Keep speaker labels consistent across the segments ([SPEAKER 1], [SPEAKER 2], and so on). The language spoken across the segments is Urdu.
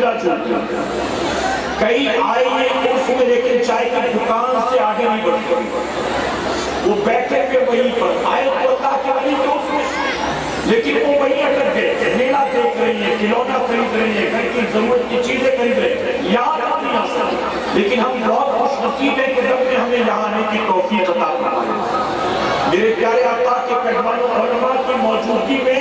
[SPEAKER 1] منزلہ چھوڑ دیا. کئی آئے یہ اس میں لیکن چائے کی دکان سے آگے نہیں بڑھ سکتے. وہ بیٹھے ہوئے وہیں پر آئے تو اللہ کے ولی کے اس میں, لیکن وہ وہیں اٹک گئے. میلہ دیکھ رہی ہے, کھلونا خرید رہی ہے, گھر کی ضرورت کی چیزیں خرید رہی ہے, یاد نہیں آ سکتی. لیکن ہم بہت خوش نصیب ہیں کہ رب نے ہمیں یہاں آنے کی توفیق عطا فرمائی. میرے پیارے آقا کے پیغمبروں علماء کی موجودگی میں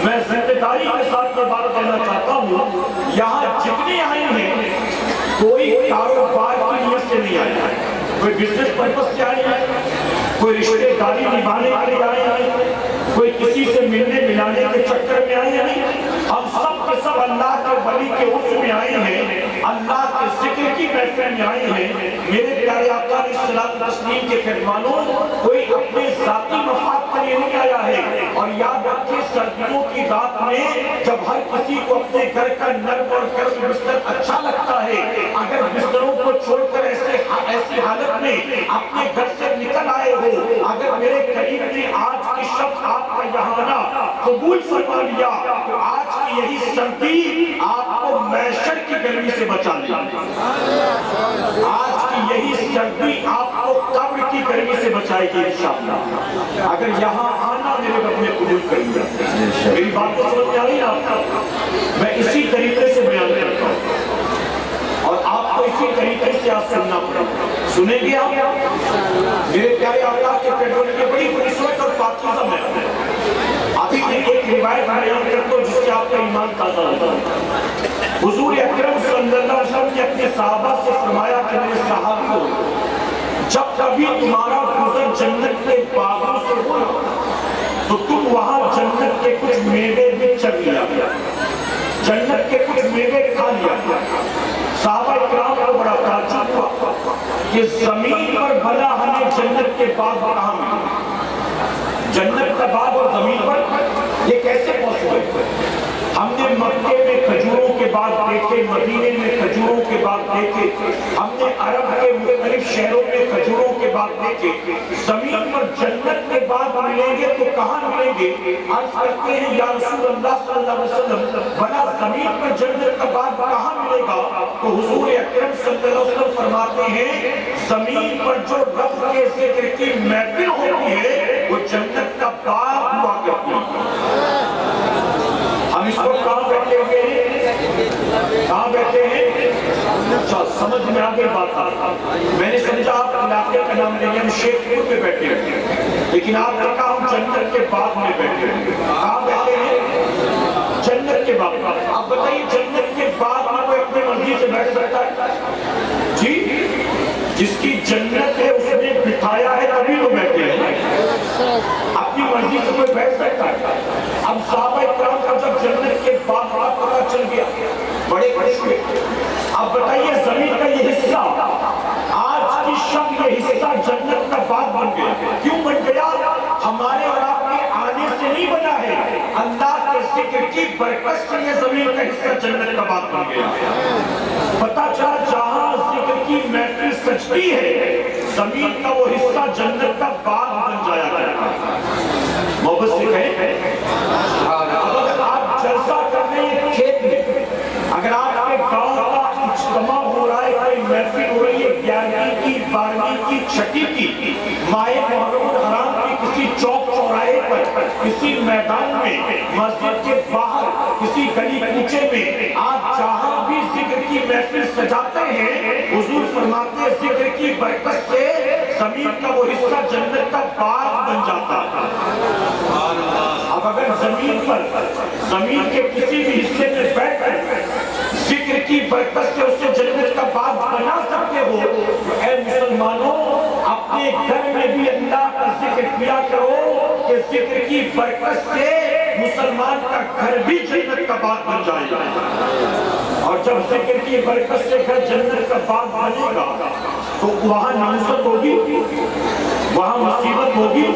[SPEAKER 1] میں ذمہ داری کے ساتھ یہ بات کہنا چاہتا ہوں, یہاں جتنے آئے ہیں کوئی کاروبار کی نیت سے نہیں آئے ہیں, کوئی بزنس پرپس سے آئے ہیں, کوئی رشتے داری نبھانے کے لیے آئے ہیں, کوئی کسی سے ملنے ملانے کے چکر میں آئے ہیں. ہم سب کے سب اللہ کے ولی کے عرف میں آئے ہیں, اللہ کے ذکر کی محفل میں آئے ہیں. میرے پیارے آقا علیہ الصلوۃ والتسلیم کے فرمانوں کوئی اپنے ذاتی مفاد کے لیے نہیں آیا ہے. اور یاد رکھیں سردیوں کی رات میں جب ہر کسی کو اپنے گھر کا نرم اور گرم بستر اچھا لگتا ہے, اگر بستروں کو چھوڑ کر ایسی حالت میں اپنے گھر سے نکل آئے ہو, اگر میرے قریب نے آج کی شب آپ کا یہاں آنا قبول فرما لیا تو آج کی یہی سردی آپ کو معشر کی گرمی سے بچا لیا. آج کی یہی سردی آپ کو قبر کی گرمی سے بچائے گی انشاءاللہ. اگر یہاں آنا میرے رب نے قبول کر لیا. میری بات کو سمجھ میں آ رہی ہے آپ کا؟ میں اسی طریقے سے بیان کرتا ہوں اور آپ کو اسی طریقے سے آپ سننا پڑا. سنیں گے آپ؟ میرے پیارے آقا کے پیغمبر کی بڑی خوبصورت اور پاکیزہ محفل ہے. ابھی میں ایک روایت بیان کرتا ہوں جس سے آپ کا ایمان تازہ ہوتا ہے. حضور اکرم صلی اللہ علیہ وسلم نے اپنے صحابہ سے فرمایا کہ میرے صحابیوں, جب کبھی تمہارا گزر جنت کے باغوں سے ہو تو تم وہاں جنت کے کچھ میوے بھی چکھ لیا, جنت کے کچھ میوے کھا لیا. صحابہ کرام کو بڑا تعجب ہوا کہ زمین پر بھلا ہمیں جنت کے باغ کہاں ملے, جنت کا باغ اور زمین پر یہ کیسے پاسبل ہے؟ ہم نے مکے میں کھجوروں کے باغ دیکھے, مدینے میں کھجوروں کے باغ دیکھے, ہم نے عرب کے مختلف شہروں میں کھجوروں کے باغ دیکھے. زمین پر جنت کے باغ ملیں گے تو کہاں ملیں گے؟ عرض کرتے ہیں یا رسول اللہ صلی اللہ علیہ وسلم بنا زمین پر جنت کا باغ کہاں ملے گا؟ تو حضور اکرم صلی اللہ علیہ وسلم فرماتے ہیں زمین پر جو رب کے ذکر کی محفل ہوتی ہے وہ جنت کا باغ ہوا کرتی ہے. ہم اس کو کہاں بیٹھے ہوئے ہیں؟ کہاں بیٹھے ہیں؟ اچھا سمجھ میں آگے بات آتا. میں نے سمجھا آپ علاقے کا نام لیں گے, ہم شیخ پور میں بیٹھے ہیں, لیکن آپ نے کہا ہم جنت کے باغ میں بیٹھے ہیں. کہاں بیٹھے ہیں؟ جنت کے باغ. آپ بتائیے جنت کے باغ میں کوئی اپنی مرضی سے بیٹھ سکتا ہے؟ جی, جس کی جنت ہے اس نے بٹھایا ہے تبھی وہ بیٹھے ہیں, اپنی مرضی سے کوئی بیٹھ سکتا ہے. اب صحابہ اکرام کا جب جنت کے باغ کا پتہ چل گیا بڑے خوش ہوئے. اب بتائیے زمین کا یہ حصہ آج کی شب یہ حصہ جنت کا باغ بن گیا. کیوں بن گیا؟ ہمارے اور آپ کے آنے سے نہیں بنا ہے, اللہ کے ذکر کی برکت سے یہ زمین کا حصہ جنت کا باغ بن گیا. پتہ چلا جہاں ذکر کی محفل سجتی ہے زمین کا وہ حصہ جنت کا باغ بن جایا کرتا ہے. محبت سے کہیں اگر آپ جلسہ کر رہے ہیں کھیت میں, اگر آپ کے گاؤں کا اجتماع ہو رہا ہے, کوئی محفل ہو رہی ہے 11ویں کی 12ویں کی 6ٹی کی, ماہ محرم الحرام کی کسی چوک چوراہے پر, کسی میدان میں, مسجد کے باہر, کسی گلی کوچے میں, آپ جہاں بھی ذکر کی محفل سجاتے ہیں حضور فرماتے ہیں ذکر کی برکت سے زمین کا وہ حصہ جنت کا باغ بن جاتا ہے. اب اگر زمین پر زمین کے کسی بھی حصے میں بیٹھ کر ذکر کی برکت سے اسے جنت کا باغ بنا سکتے ہو تو اے مسلمانوں اپنے گھر میں بھی اللہ کا ذکر کیا کرو کہ ذکر کی برکت سے مسلمان کا گھر بھی جنت کا باغ بن جائے گا. اور جب ذکر کی برکت سے گھر جنت کا باغ بنے گا تو وہاں ناموست ہوگی, وہاں مصیبت ہوگی,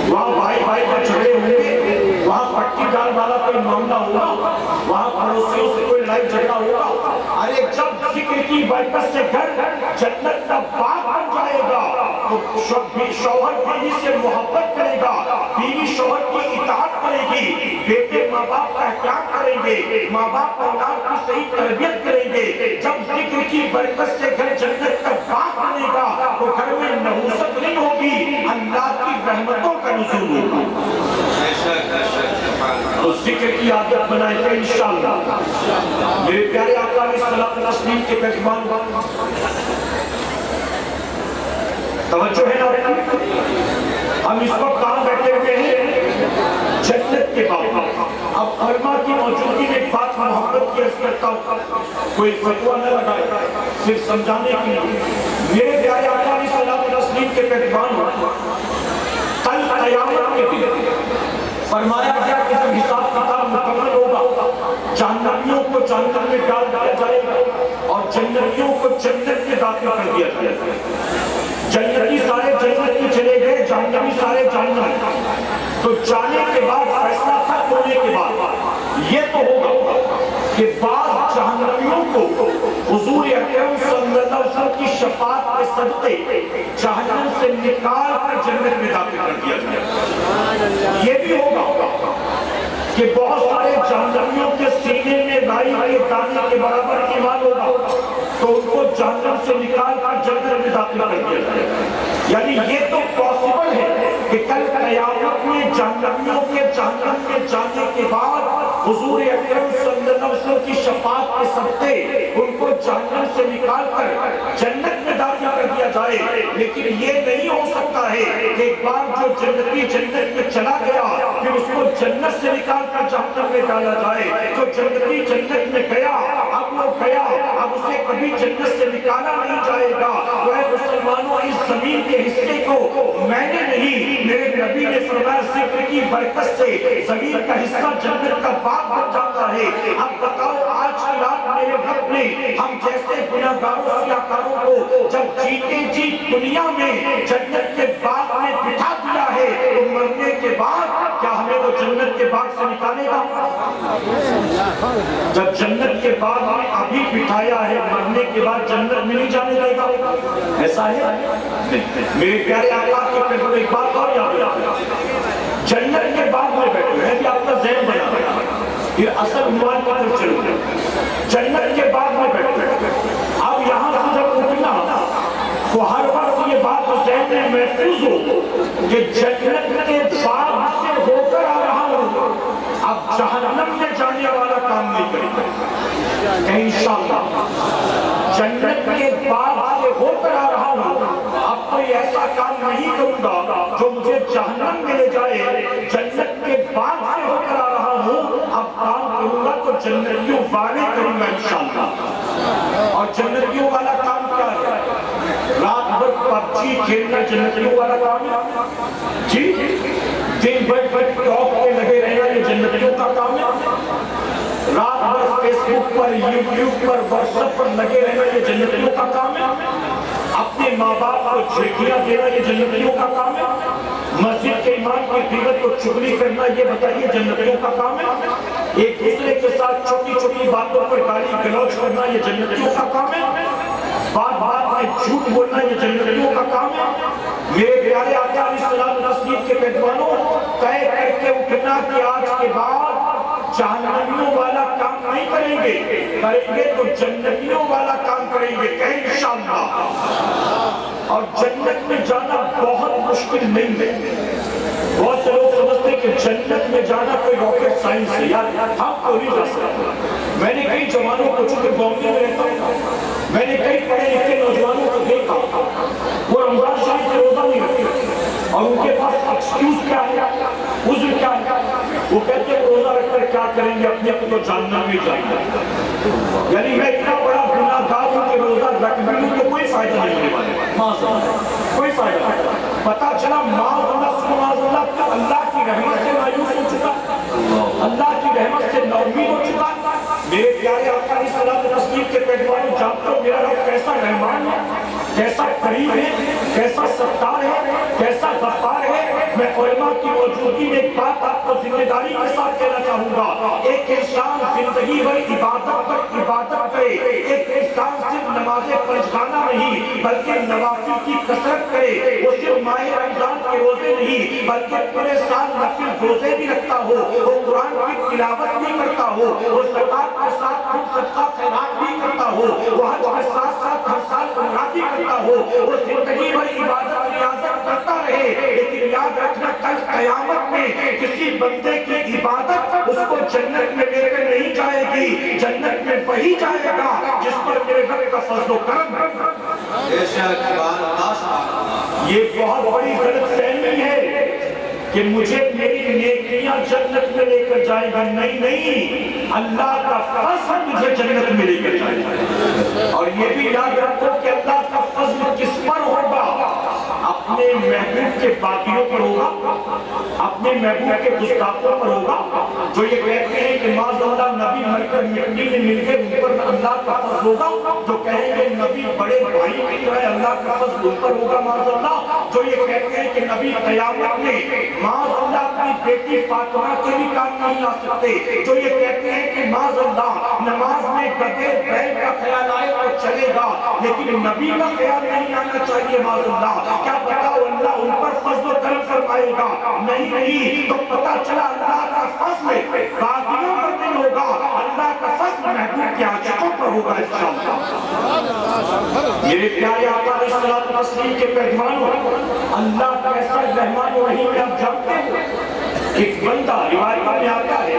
[SPEAKER 1] وہاں بھائی بھائی کا جھگڑے ہوں گے, وہاں پٹی ڈال والا کوئی معاملہ ہوگا, وہاں پڑوسیوں سے کوئی لڑائی جھگڑا ہوگا. ارے جب ذکر کی برکت سے گھر جنت کا باغ بن جائے گا تو شوہر بیوی سے محبت کرے گا، بیوی شوہر کی اطاعت کرے گی، بیٹے ماں باپ کا احترام کریں گے، ماں باپ اولاد کی صحیح تربیت کریں گے۔ جب ذکر کی برکت سے گھر جنت کا باغ بنے گا تو گھر میں نحوست نہیں ہوگی، اللہ کی رحمتوں کا نزول ہوگا۔ تو ذکر کی عادت بنائیں گے انشاءاللہ۔ میرے پیارے آقا علیہ الصلوۃ والتسلیم کے پیغام توجہ ہے نا؟ ہم اس وقت کہاں بیٹھے ہوئے ہیں؟ جنت کے باغ۔ اب علماء کی موجودگی میں ایک بات محبت کی عرض کرتا ہوں، کوئی فتویٰ نہ لگائے، صرف سمجھانے کے لیے۔ میرے پیارے آقا علیہ الصلوۃ والتسلیم کے پیغام کل قیامت کے دن فرمایا گیا کہ جب حساب کتاب مکمل ہوگا، جہنمیوں کو جہنم میں ڈال دیا جائے گا اور جنتیوں کو جنت میں داخل کر دیا جائے گا۔ جنتی سارے جنت میں چلے گئے، جہنمی سارے جہنم۔ تو جانے کے بعد فیصلہ ختم ہونے کے بعد یہ تو ہوگا کہ بعض جہنمیوں کو حضور اکرم صلی اللہ علیہ وسلم کی شفاعت کے صدقے جہنم سے نکال کر جنت میں داخل کر دیا جائے۔ یہ بھی ہوگا کہ بہت سارے جہنمیوں کے سینے میں رائی کے دانے کے برابر ایمان ہوگا تو ان کو جہنم سے نکال کر جنت میں داخل کر دیا جائے گا۔ یعنی یہ تو پاسبل ہے کہ کل قیامت میں جہنمیوں کے جہنم میں جانے کے بعد حضور اکرم صلی اللہ علیہ وسلم کی شفاعت کے صدقے ان کو جہنم سے نکال کر جنت میں داخل کر دیا جائے۔ لیکن یہ نہیں ہو سکتا ہے کہ ایک بار جو جنتی جنت میں چلا گیا پھر اس کو جنت سے نکال کر جہنم میں ڈالا جائے۔ جو جنتی جنت میں گیا اب وہ گیا، اب اسے کبھی جنت سے نکالا نہیں جائے گا۔ وہ اے مسلمانوں، اس زمین کے حصے کو میں نے نہیں، میرے نبی نے فرمایا ذکر کی برکت سے زمین کا حصہ جنت کا باغ بن جاتا ہے۔ اب بتاؤ آج کی رات میرے رب نے ہم جیسے گناہگاروں سیاہکاروں کو جب جیتے جی دنیا میں جنت کے باغ میں بٹھا دیا ہے تو مرنے کے بعد کیا ہمیں وہ جنت کے باغ سے نکالے گا؟ جب جنت کے باغ میں ابھی بٹھایا ہے مرنے کے بعد جنت میں نہیں جانے دے گا، ایسا ہے؟ میرے پیارے آقا کے پیغام ایک بات اور یاد رکھنا، جنت کے باغ میں بیٹھے ہیں کہ آپ کا ذہن بنا پھر اصل عنوان کی طرف چلو۔ جنت کے باغ میں بیٹھے اب یہاں سے جب اٹھنا تو ہر وقت یہ بات ذہن میں محفوظ ہو کہ جنت کے باغ سے ہو کر آ رہا ہوں، اب جہنم میں جانے والا کام نہیں کرے گا انشاءاللہ۔ جنت کے باغ سے ہو کر آ رہا ہوں، اب کوئی ایسا کام نہیں کروں گا جو مجھے جہنم میں لے جائے۔ جنت کے باغ سے ہو کر آ رہا ہوں، اب کام کروں گا تو جنتیوں والے کروں گا انشاءاللہ۔ اور جنتیوں والا کام کیا ہے؟ رات بھر پبجی کھیلنا جنتیوں والا کام ہے جی؟ دن بھر ٹاک پہ لگے رہنا یہ جنتیوں کا کام ہے؟ رات بھر فیس بک پر یوٹیوب پر واٹس ایپ پر لگے رہنا یہ جنتیوں کا کام ہے؟ اپنے ماں باپ کو جھڑکیاں دینا یہ جنتیوں کا کام ہے؟ مسجد کے امام کی غیبت کو چغلی کرنا یہ بتائیے جنتیوں کا کام ہے؟ ایک دوسرے کے ساتھ چھوٹی چھوٹی باتوں پر گالی گلوچ کرنا یہ جنتیوں کا کام ہے؟ بات بات میں جھوٹ بولنا یہ جنتیوں کا کام ہے؟ میرے پیارے آقا علیہ السلام نصیب کے پیغمبروں طے کر کے اٹھنا کہ آج کے بعد جہنمیوں والا کام نہیں کریں گے تو جنتیوں والا کام کریں گے کہ انشاءاللہ۔ اور جنت میں جانا بہت مشکل نہیں ہے۔ بہت سے لوگ سمجھتے ہیں کہ جنت میں جانا کوئی راکٹ سائنس ہے، یار ہم کو نہیں جا سکتے۔ میں نے کئی جوانوں کو، چونکہ بامبے میں رہتا ہوں، میں نے کئی پڑھے لکھے نوجوانوں کو دیکھا وہ رمضان شریف کے روزہ نہیں رکھتے اور ان کے پاس ایکسکیوز کیا ہے، عذر کیا ہے؟ وہ کہتے ہیں روزہ رکھ کر کیا کریں گے، اپنے اپنے کو جہنم میں جائیں گے۔ یعنی میں اتنا بڑا گناہگار ہوں کہ روزہ رکھ بھی لوں تو کوئی فائدہ نہیں ہونے والا، کوئی فائدہ نہیں۔ پتا چلا معاذ اللہ اللہ کی رحمت سے مایوس ہو چکا، اللہ کی رحمت سے ناامید ہو چکا۔ میرے پیارے آقا علیہ الصلوۃ والتسلیم کے پیغمبر جانتے ہو میرا رب کیسا رحمان ہے، کیسا کریم ہے، کیسا ستار ہے، کیسا غفار ہے۔ میں علماء کی موجودگی میں ایک بات آپ کو ذمہ داری کے ساتھ کہنا چاہوں گا، ایک انسان زندگی بھر عبادت پر عبادت کرے، ایک انسان صرف نماز پنجگانہ نہیں بلکہ نوافل کی کثرت کرے، وہ صرف ماہ رمضان کے روزے نہیں بلکہ پورے سال نفل روزے بھی رکھتا ہو، وہ قرآن کی تلاوت بھی کرتا ہو، وہ زکات کے ساتھ خود صدقہ خیرات بھی کرتا ہو، وہ حج کے ساتھ ساتھ ہر سال عمرہ بھی کرتا ہو، وہ زندگی بھر عبادت ریاضت کرتا رہے، لیکن یاد رکھنا کل قیامت میں کسی بندے کی عبادت اس کو جنت میں لے کر نہیں جائے گی، جنت میں وہی جائے گا جس پر میرے رب کا فضل و کرم ہے۔ یہ بہت بڑی غلط فہمی ہے کہ مجھے میری نیکیاں جنت میں لے کر جائے گا، نہیں، اللہ کا فضل تجھے جنت میں لے کر جائے گا۔ اور یہ بھی یاد رکھو کہ اللہ کا فضل کس پر ہوگا؟ اپنے محبوب کے باغیوں پر ہوگا، اپنے محبوب کے گستاخوں پر ہوگا، جو یہ کہتے ہیں کہ معاذ اللہ نبی مر کر مٹی میں مل گئے، ان پر اللہ کا فضل ہوگا، جو کہیں گے نبی بڑے بھائی کی طرح اللہ کا فضل ان پر ہوگا معاذ اللہ، جو یہ کہتے ہیں کہ نبی قیامت میں معاذ اللہ اپنی بیٹی فاطمہ کے بھی کام نہیں آ سکتے، جو یہ کہتے ہیں کہ معاذ اللہ نماز میں گدھے بیل کا خیال آئے تو چلے گا لیکن نبی کا خیال نہیں آنا چاہیے معاذ اللہ، کیا بتاؤ اللہ ان پر فضل و کرم فرمائے گا؟ نہیں، تو پتہ چلا اللہ کا فضل باغیوں پر نہیں ہوگا، اللہ کا فضل محبوب کے عاشقوں پر ہوگا انشاءاللہ۔ میرے پیارے آقا علیہ الصلوۃ والتسلیم کے پیغمبروں، اللہ کیسا رحمان و رحیم ہے آپ جانتے ہیں؟ ایک بندہ روایت میں آتا ہے،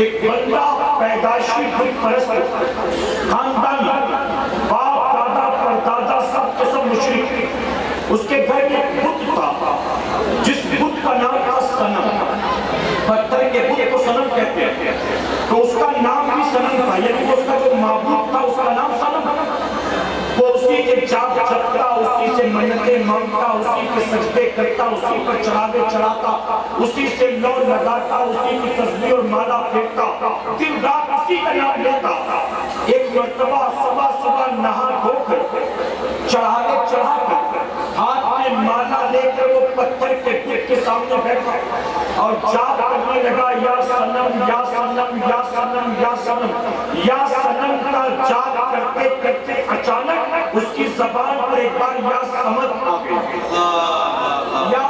[SPEAKER 1] ایک بندہ پیدائشی بت پرست خاندان، باپ دادا پردادا سب کے سب مشرک، اس کے گھر میں ایک بت تھا جس بت کا نام تھا صنم، پتھر کے بت کو صنم کہتے ہیں، تو اس کا نام بھی صنم تھا، یعنی اس کا جو معبود تھا اس کا نام صنم تھا، وہ اسی کے جاپ جپتا، اسی سے منتیں مانگتا، اسی کے سجدے کرتا، اسی پر چڑھاوے چڑھاتا، اسی سے لو لگاتا، اسی کی تسبیح اور مالا پھیرتا، دن رات اسی کا نام لیتا۔ ایک مرتبہ صبح نہا دھو کر چڑھاوے چڑھا کر ہاتھ میں مالا لے کر وہ پتھر کے بت کے سامنے بیٹھا اور جاپ کرنے لگا، یا صنم یا صنم یا صنم یا صنم یا صنم کا جاپ کرتے کرتے اچانک اس کی زبان پر ایک بار یا صمد آ گئی، یا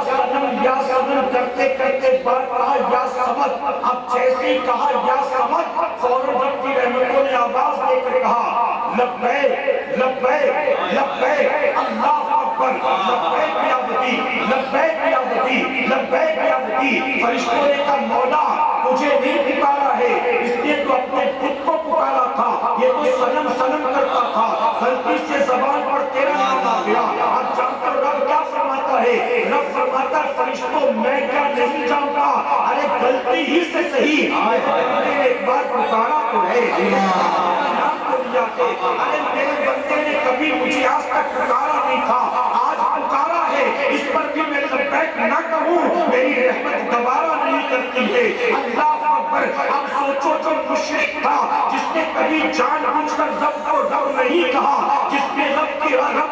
[SPEAKER 1] صنم کرتے کرتے بار کہا یا صمد، اب جیسے ہی کہا یا صمد فوراً رب کی رحمتوں نے آواز دے کر کہا لبیک لبیک لبیک اللہ اکبر، لبیک یا ودی لبیک یا ودی لبیک یا ودی۔ فرشتوں نے کہا مولا تجھے نہیں پکارا ہے، اس لیے تو اپنے بت کو پکارا تھا، یہ تو صنم صنم کرتا تھا، غلطی سے زبان پر تیرا نام آ گیا۔ اب جانتا رب کیا فرماتا ہے؟ رب فرماتا فرشتوں میں کیا نہیں جانتا، ارے غلطی ہی سے صحیح میں نے ایک بار پکارا تو ہے، نام تو دیا کہ ارے میرے بندے نے کبھی مجھے آج تک پکارا نہیں تھا، آج پکارا ہے، اس پر بھی میں لبیک نہ کہوں میری رحمت دوبارہ نہیں کرتی ہے۔ اللہ اکبر۔ اب سوچو جو مشرک تھا جس نے کبھی جان بوجھ کر رب کو رب نہیں کہا، جس نے رب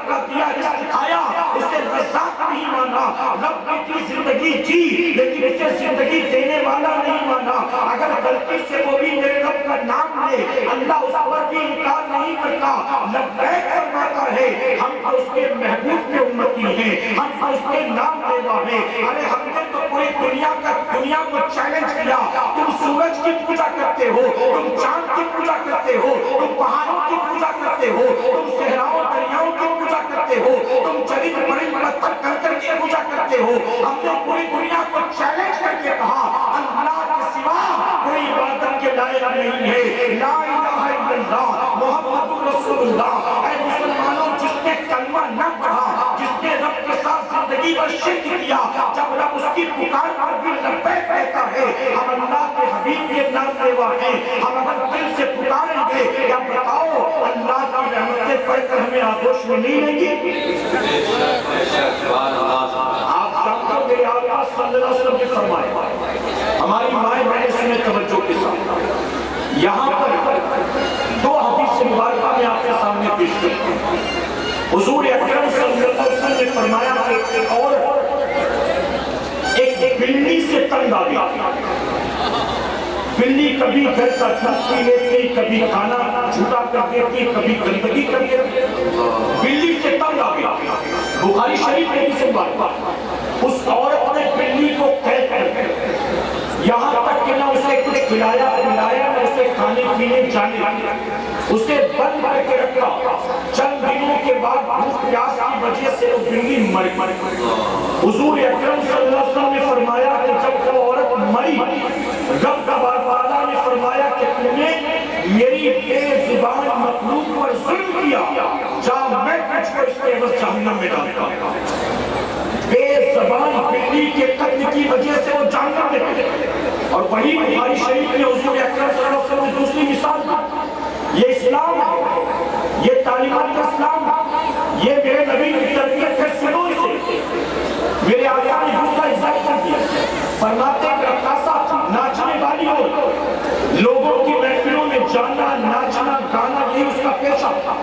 [SPEAKER 1] کا دیا رزق کھایا اسے رزاق نہیں مانا، رب کی زندگی جی لیکن اسے زندگی دینے والا نہیں مانا، اگر غلطی سے وہ بھی میرے رب کا نام لے اللہ اس پر بھی انکار نہیں کرتا، لبیک فرماتا ہے۔ ہم تو اس کے محبوب کے امتی ہیں، ہم تو اس کے نام لیوا ہیں، ارے ہم نے تو پوری دنیا کو چیلنج کیا، تم سورج کی پوجا کرتے ہو، تم چاند کی پوجا کرتے ہو، تم پہاڑوں کی پوجا کرتے ہو، تم صحراؤں دریاؤں کی پوجا کرتے ہو، تم جلید مرید پتھر کنکر کی پوجا کرتے ہو، ہم نے پوری دنیا کو چیلنج کر کے کہا اللہ کے سوا کوئی عبادت کے لائق نہیں ہے، لا الہ الا اللہ محمد رسول اللہ۔ اے مسلمانوں جس نے کلمہ نہ پڑھا، جس نے رب کے ساتھ زندگی پر شرک کیا، جب رب اس کی پکار پر بھی لبیک کہتا ہے، ہم اللہ کے حبیب کے نام لیوا ہیں، ہم اگر دل سے پکاریں گے یا بتاؤ اللہ کی رحمتیں پڑھ کر ہمیں آغوش میں نہیں لیں گی؟ آپ جانتے ہو میرے آقا صلی اللہ علیہ وسلم نے فرمایا، ہماری مائیں بہنیں سنیں توجہ کے ساتھ، یہاں پر دو حدیث مبارکہ میں آپ کے سامنے پیش کرتا ہوں۔ حضور اکرم صلی اللہ علیہ وسلم نے فرمایا کہ ایک اور ایک بلی سے تنگ آ گئی، بلی کبھی گھر کا دودھ پی لیتی، کبھی کھانا چھوٹا کر دیتی کبھی گندگی کر دیتی بلی سے تنگ آ گیا بخاری شریف میں بھی سنوا اس عورت نے بلی کو قید کر دیا یہاں تک کہ نہ اسے کچھ کھلایا پلایا نہ اسے کھانے پینے جانے اسے بند کر کے رکھا چند دنوں کے بعد بھوک پیاس کی وجہ سے وہ بلی مر گئی حضور اکرم صلی اللہ علیہ وسلم نے فرمایا کہ جب وہ عورت مری رب تعالیٰ نے فرمایا کہ تم نے میری بے زبان مخلوق پر ظلم کیا جا میں تجھ کو اس کے عوض جہنم میں ڈالتا بے زبان بلی کے قتل کی وجہ سے وہ جہنم میں ڈالتا اور وہی بخاری شریف میں حضور اکرم صلی اللہ علیہ وسلم نے دوسری مثال دی یہ اسلام ہے یہ تعلیمات اسلام یہ میرے نبی کی تربیت ہے سنو اسے میرے آقا نے دوسرا عزت کر دیا فرماتے ہیں رقاصہ ناچنے والی ہو لوگوں کی محفلوں میں جانا ناچنا گانا یہ اس کا پیشہ تھا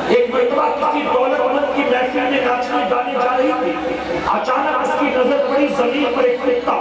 [SPEAKER 1] ایک مرتبہ کسی دولت مند کی محفل میں ناچنے گانے جا رہی تھی اچانک اس کی نظر پڑی زمین پر ایک کتا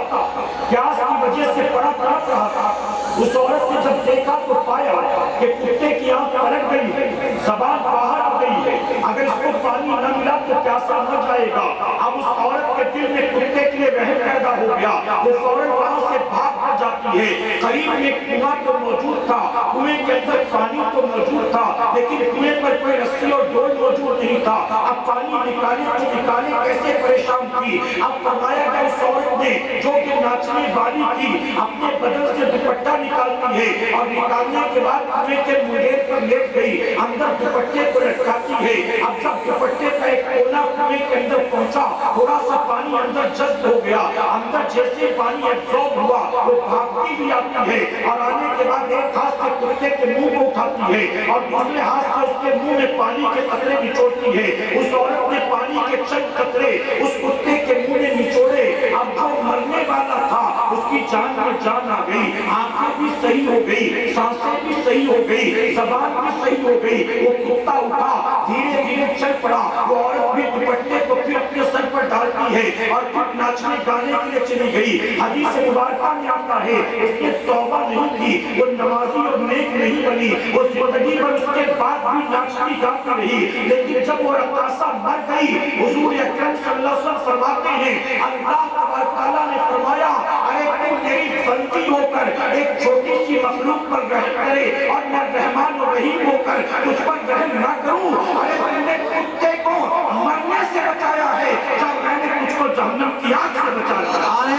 [SPEAKER 1] پیاس کی وجہ سے پڑا تڑپ رہا تھا اس عورت نے جب دیکھا تو پایا کہ کتے کی آنکھ پلٹ گئی ہے زبان باہر آ گئی ہے اگر اس کو پانی نہ ملا تو پیاسا مر جائے گا اب اس عورت کے دل میں کتے کے لیے رحم پیدا ہو گیا وہ فوراً وہاں سے بھاگ کر جاتی ہے قریب میں ایک کنواں تو موجود تھا کنویں کے اندر پانی تو موجود تھا لیکن کنویں پر کوئی رسی اور ڈول موجود نہیں تھا اب پانی نکالے کیسے پریشان تھی اب فرمایا کہ اس عورت نے جو کہ ناچنے والی تھی اپنے بدن سے دوپٹہ نکالتی ہے اور نکالنے کے بعد کنویں کے منڈیر پر لیٹ گئی اندر دوپٹے کو لٹکاتی ہے اب جب دوپٹے کا ایک کونا کنویں کے اندر پہنچا تھوڑا سا پانی اندر جذب ہو گیا اندر جیسے پانی ایبزارب ہوا وہ بھاگتی بھی آتی ہے اور آنے کے بعد ایک ہاتھ سے کتے کے منہ کو اٹھاتی ہے اور دوسرے ہاتھ سے اس کے منہ میں پانی کے قطرے نچوڑتی ہے اس عورت نے پانی کے چند قطرے اس کتے کے منہ میں نچوڑے اب جو مرنے والا تھا اس کی جان میں جان آ گئی آنکھیں بھی صحیح ہو گئی سانسیں بھی صحیح ہو گئی زبان بھی صحیح ہو گئی وہ کتا اٹھا دھیرے دھیرے چل پڑا وہ عورت بھی دوپٹے کو پھر اپنے سر پر ڈالتی ہے اور پھر ناچنے گانے کے لیے چلی گئی حدیث مبارکہ میں آتا ہے اس نے توبہ نہیں کی وہ نمازی اور نیک نہیں بنی وہ زندگی پر اس کے بعد بھی ناچتی گاتی رہی لیکن جب وہ رقاصہ مر گئی حضور اکرم صلی اللہ علیہ وسلم فرماتے ہیں اللہ تبارک تعالیٰ نے فرمایا ارے تم میری بندی ہو کر ایک چھوٹی سی مخلوق پر رحم کرے اور میں رحمان و رحیم ہو کر تجھ پر رحم نہ کروں ارے تم نے کتے کو مرنے سے بچایا ہے جب میں نے تجھ کو جہنم کی آگ سے بچایا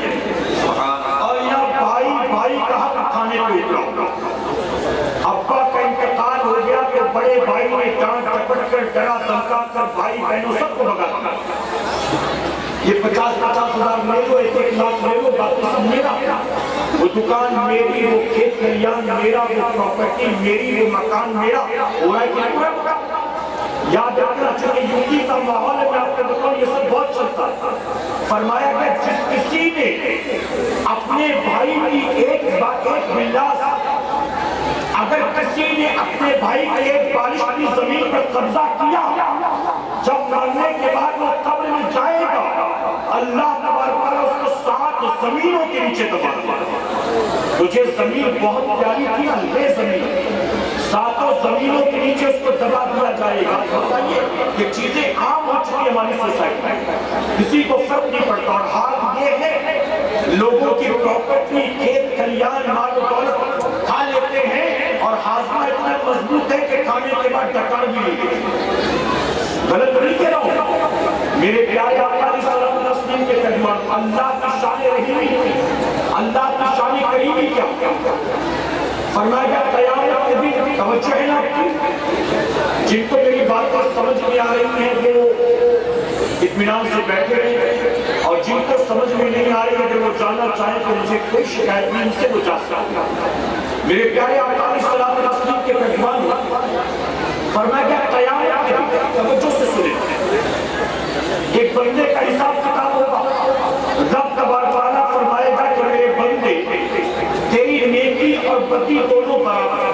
[SPEAKER 1] اور یہ بھائی کا حق کھانے پہ اترا ابا کا انتقال ہو گیا کہ بڑے بھائی نے ڈانٹ ڈپٹ کر ڈرا دھمکا کر بھائی بہنوں سب کو بھگا دیا یہ 50,000 لے لو 1 لاکھ لے لو باقی سب میرا وہ دکان میری وہ کھیت کھلیان میرا وہ پراپرٹی میری وہ مکان میرا ہو رہا ہے کہ پورا یاد رکھنا چاہیے یوٹی کا ماحول ہے میں آپ کو بتاؤں یہ سب بہت چلتا ہے فرمایا کہ جس کسی نے اپنے بھائی کی ایک بلاس اگر کسی نے اپنے بھائی کی ایک بالش کی زمین پر قبضہ کیا جب مرنے کے بعد وہ قبر میں جائے گا اللہ تبارک تعالیٰ اس کو 7 زمینوں کے نیچے دبا دیا تجھے زمین بہت پیاری تھی نا لے زمین 7 زمینوں کے نیچے اس کو دبا دیا جائے گا بتائیے یہ چیزیں عام ہو چکی ہماری سوسائٹی میں کسی کو فرق نہیں پڑتا اور حال یہ ہے لوگوں کی پراپرٹی کھیت کھلیان مال و دولت کھا لیتے ہیں اور ہاضمہ اتنا مضبوط ہے کہ کھانے کے بعد ڈکار بھی نہیں غلط نہیں کہہ رہا ہوں میرے پیارے آقا علیہ السلام تسلیم کے کلمات اللہ کی شان رحیمی اللہ کی شان کریمی کیا فرمایا قیامت کے دن توجہ ہے نا آپ کی جن کو میری بات پر سمجھ میں آ رہی ہے وہ اطمینان سے بیٹھے ہیں اور جن کو سمجھ میں نہیں آ رہی ہے اگر وہ جانا چاہیں تو مجھے کوئی شکایت نہیں ان سے وہ جا سکتا میرے پیارے آقا علیہ السلام تسلیم کے کلمات فرمایا قیامت کے دن توجہ سے سنیں ایک بندے کا حساب کتاب ہوگا رب تبارک تعالیٰ فرمائے گا کہ میرے بندے تیری نیکی اور بدی دونوں برابر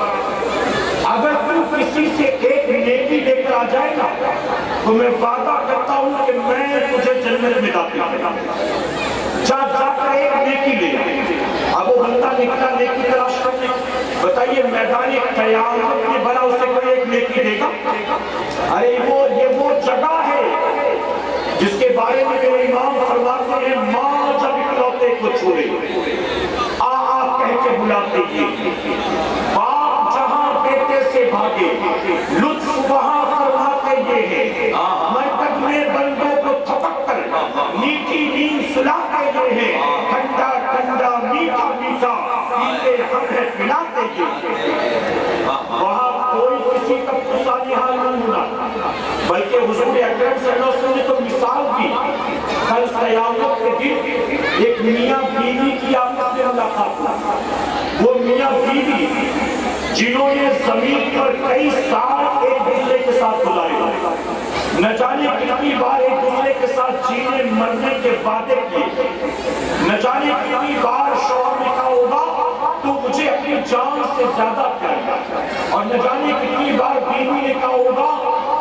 [SPEAKER 1] تو میں وعدہ کرتا ہوں کہ میں تجھے جنت میں داخل کروں۔ جا کر ایک نیکی لے۔ اب وہ بندہ نکلا نیکی تلاش کرنے، بتائیے میدان قیامت میں بھلا اسے کوئی ایک نیکی دے گا؟ ارے یہ وہ جگہ ہے جس کے بارے میں میرے امام فرماتے ہیں ماں جب اکلوتے کو چھوڑے آ کہہ کے بلاتے یہ، باپ جہاں بیٹے سے بھاگے لطف وہاں فرماتے یہ ہے، مرکز میں بندوں کو تھپک کر میٹھی نیند سلاتے یہ ہے، ٹھنڈا ٹھنڈا میٹھا میٹھا پیتے ہم ہے پلاتے یہ ہے۔ وہاں کوئی کسی کا پسانی حال نہیں ہونا، بلکہ حضور اکرم صلی اللہ علیہ وسلم نے تو مثال دی، کل قیامت کے دن ایک میاں بیوی کی آپس میں ملاقات ہوئی۔ وہ میاں بیوی جنہوں نے زمین پر کئی سال ایک دوسرے کے ساتھ گزارے، نہ جانے کتنی بار ایک دوسرے کے ساتھ جینے مرنے کے وعدے کیے، نہ جانے کتنی بار شوہر نے کہا ہوگا تو مجھے اپنی جان سے زیادہ پیار، اور نہ جانے کتنی بار بیوی نے کہا ہوگا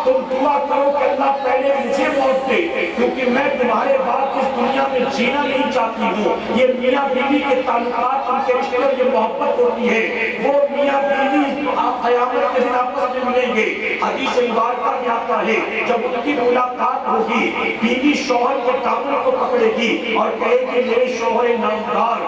[SPEAKER 1] تم دعا کرو کہ اللہ پہلے مجھے موت دے کیونکہ میں تمہارے بعد اس دنیا میں جینا نہیں چاہتی ہوں۔ یہ میاں بیوی کے تعلقات، ان کے رشتے میں یہ محبت ہوتی ہے۔ وہ میاں بیوی قیامت کے دن آپس میں ملیں گے۔ حدیث مبارکہ میں آتا ہے جب ان کی ملاقات ہوگی بیوی شوہر کے دامن کو پکڑے گی اور کہے گی میرے شوہر نامدار،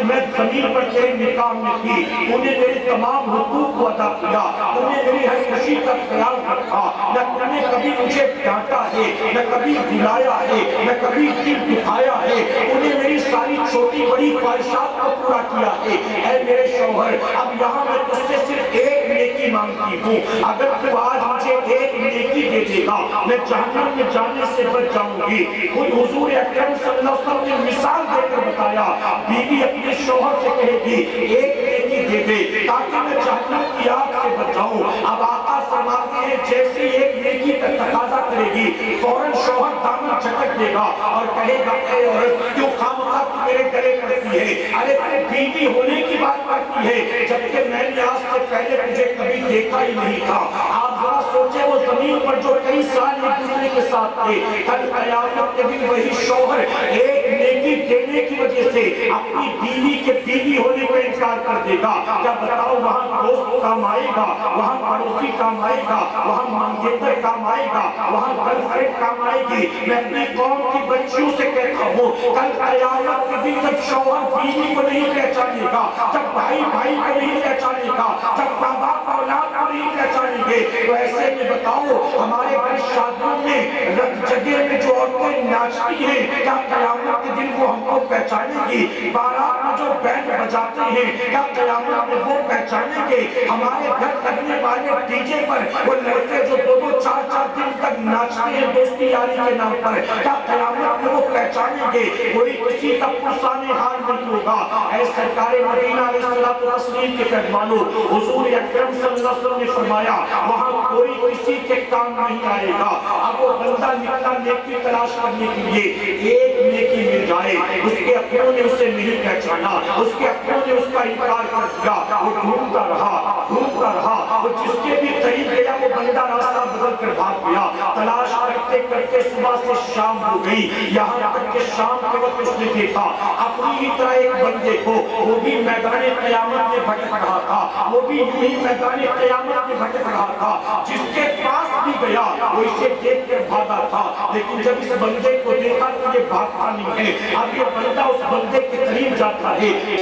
[SPEAKER 1] میں زمین پر تیرے نکاح میں تھی، تو نے میرے تمام حقوق کو ادا کیا، تو نے میری ہر خوشی کا خیال رکھا، نہ تم نے کبھی مجھے ڈانٹا ہے، نہ کبھی بلایا ہے، نہ کبھی دل دکھایا ہے، تو نے میری ساری چھوٹی بڑی خواہشات کو پورا کیا ہے۔ اے میرے شوہر اب یہاں میں تجھ سے صرف ایک نیکی مانگتی ہوں، اگر تو آج مجھے ایک نیکی دے دے گا میں جہنم میں جانے سے بچ جاؤں گی۔ خود حضور اکرم صلی اللہ علیہ وسلم نے مثال دے کر بتایا بیوی اپنے شوہر سے کہے گی ایک نیکی دے دے تاکہ میں جہنم کی آگ سے بچ جاؤں۔ اب آقا فرماتے ہیں جیسے ایک نیکی کا تقاضا کرے گی فوراً شوہر دامن جھٹک دے گا اور کہے گا اے عورت کیوں خامخواہ تو میرے گلے پڑتی ہے، ارے تو بیوی ہونے کی بات کرتی ہے جبکہ میں نے آج سے پہلے مجھے کبھی دیکھا ہی نہیں تھا۔ آپ ذرا سوچیں وہ زمین پر جو کئی سال ایک دوسرے کے ساتھ تھے، کل قیامت کے دن وہی شوہر ایک نیکی دینے کی وجہ سے اپنی بیوی کے بیوی ہونے کو انکار کر دے گا۔ کیا بتاؤ وہاں دوست کام آئے گا، وہاں پڑوسی کام آئے گا، وہاں مانگیتر کام آئے گا، وہاں گرل فرینڈ کام آئے گی۔ میں اپنی قوم کی بچیوں سے کہتا ہوں کل قیامت کے دن جب شوہر بیوی کو نہیں پہچانے گا، جب بھائی بھائی کو نہیں پہچانے گا، جب باپ اولاد کو نہیں پہچانیں گے، تو ایسے میں بتاؤ ہمارے گھر شادیوں میں رت جگہ میں جو عورتیں ناچتی ہیں کیا قیامت کے دن وہ ہم کو پہچانیں گی؟ بارات میں جو بینڈ بجاتے ہیں کیا قیامت میں وہ پہچانیں گے؟ ہمارے گھر لگنے والے ڈی جے پر وہ لڑکے جو دو دو چار چار دن تک ناچتے ہیں دوستی یاری کے نام پر کیا قیامت میں وہ پہچانیں گے؟ کوئی کسی کا پرسان حال نہیں ہوگا۔ اے سرکار مدینہ علیہ الصلوۃ والتسلیم کے پیغمبروں، حضور اکرم صلی اللہ علیہ وسلم نے فرمایا وہاں کوئی کسی کے کام نہیں آئے گا۔ اب وہ بندہ نکلا نیکی تلاش کرنے کے لیے، ایک نیکی مل جائے، اس کے اپنوں نے اسے نہیں پہچانا، اس کے اپنوں نے اس کا انکار کر دیا، وہ ڈھونڈتا رہا، وہ جس کے بھی قریب گیا وہ بندہ راستہ بدل کر بھاگ گیا۔ تلاش کرتے کرتے صبح سے شام ہو گئی، یہاں تک کہ شام کے وقت اس نے دیکھا اپنی ہی طرح ایک بندے کو، وہ بھی میدان قیامت میں بھٹک رہا تھا، وہ بھی یوں ہی میدان قیامت میں بھٹک رہا تھا، جس کے پاس بھی گیا وہ اسے دیکھ کر بھاگا تھا، لیکن جب اس بندے کو دیکھا تو یہ بھاگتا نہیں ہے۔ اب یہ بندہ اس بندے کے قریب جاتا ہے،